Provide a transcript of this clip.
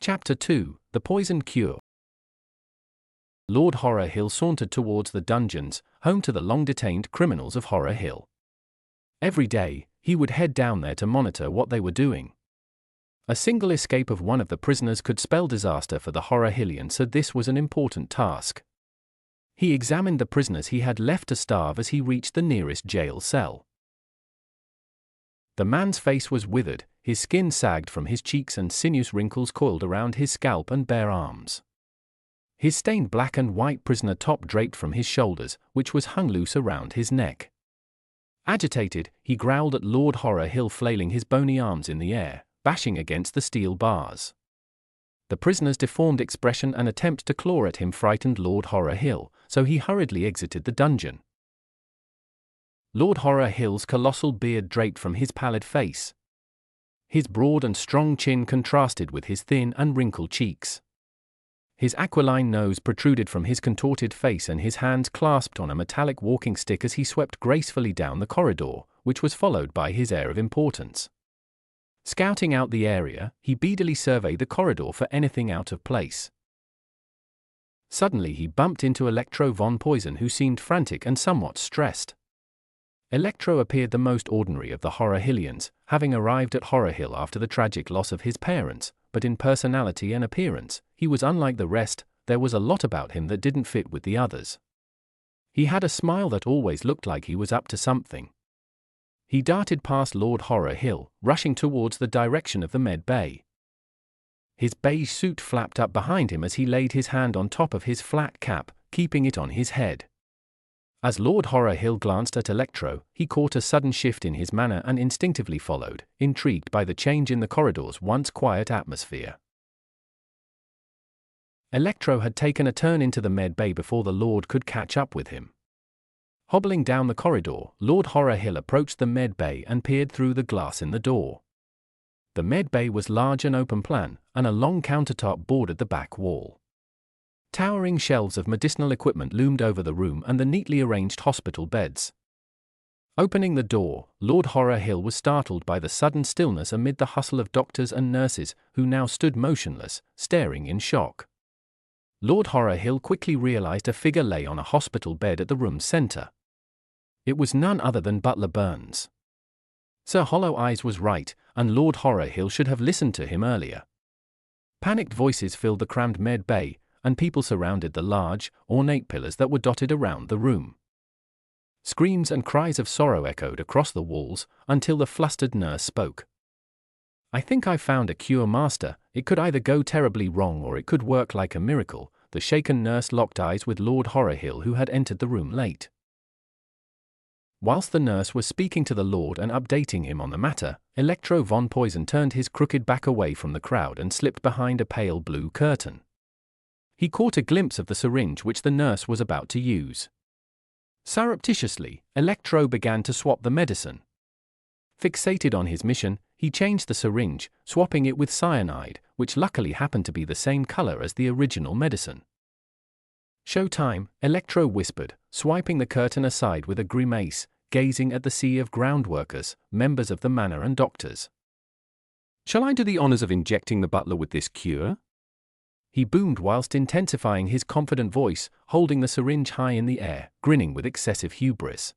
Chapter 2: The Poison Cure. Lord Horror Hill sauntered towards the dungeons, home to the long-detained criminals of Horror Hill. Every day, he would head down there to monitor what they were doing. A single escape of one of the prisoners could spell disaster for the Horror Hillians, so this was an important task. He examined the prisoners he had left to starve as he reached the nearest jail cell. The man's face was withered, his skin sagged from his cheeks and sinuous wrinkles coiled around his scalp and bare arms. His stained black and white prisoner top draped from his shoulders, which was hung loose around his neck. Agitated, he growled at Lord Horror Hill, flailing his bony arms in the air, bashing against the steel bars. The prisoner's deformed expression and attempt to claw at him frightened Lord Horror Hill, so he hurriedly exited the dungeon. Lord Horror Hill's colossal beard draped from his pallid face. His broad and strong chin contrasted with his thin and wrinkled cheeks. His aquiline nose protruded from his contorted face, and his hands clasped on a metallic walking stick as he swept gracefully down the corridor, which was followed by his air of importance. Scouting out the area, he beadily surveyed the corridor for anything out of place. Suddenly he bumped into Electro von Poison, who seemed frantic and somewhat stressed. Electro appeared the most ordinary of the Horror Hillians, having arrived at Horror Hill after the tragic loss of his parents, but in personality and appearance, he was unlike the rest. There was a lot about him that didn't fit with the others. He had a smile that always looked like he was up to something. He darted past Lord Horror Hill, rushing towards the direction of the med bay. His beige suit flapped up behind him as he laid his hand on top of his flat cap, keeping it on his head. As Lord Horror Hill glanced at Electro, he caught a sudden shift in his manner and instinctively followed, intrigued by the change in the corridor's once quiet atmosphere. Electro had taken a turn into the med bay before the Lord could catch up with him. Hobbling down the corridor, Lord Horror Hill approached the med bay and peered through the glass in the door. The med bay was large and open plan, and a long countertop bordered the back wall. Towering shelves of medicinal equipment loomed over the room and the neatly arranged hospital beds. Opening the door, Lord Horror Hill was startled by the sudden stillness amid the hustle of doctors and nurses, who now stood motionless, staring in shock. Lord Horror Hill quickly realized a figure lay on a hospital bed at the room's center. It was none other than Butler Burns. Sir Hollow Eyes was right, and Lord Horror Hill should have listened to him earlier. Panicked voices filled the crammed med bay, and people surrounded the large, ornate pillars that were dotted around the room. Screams and cries of sorrow echoed across the walls, until the flustered nurse spoke. "I think I've found a cure, Master. It could either go terribly wrong or it could work like a miracle." The shaken nurse locked eyes with Lord Horror Hill, who had entered the room late. Whilst the nurse was speaking to the Lord and updating him on the matter, Electro von Poison turned his crooked back away from the crowd and slipped behind a pale blue curtain. He caught a glimpse of the syringe which the nurse was about to use. Surreptitiously, Electro began to swap the medicine. Fixated on his mission, he changed the syringe, swapping it with cyanide, which luckily happened to be the same color as the original medicine. "Showtime," Electro whispered, swiping the curtain aside with a grimace, gazing at the sea of ground workers, members of the manor and doctors. "Shall I do the honors of injecting the butler with this cure?" he boomed whilst intensifying his confident voice, holding the syringe high in the air, grinning with excessive hubris.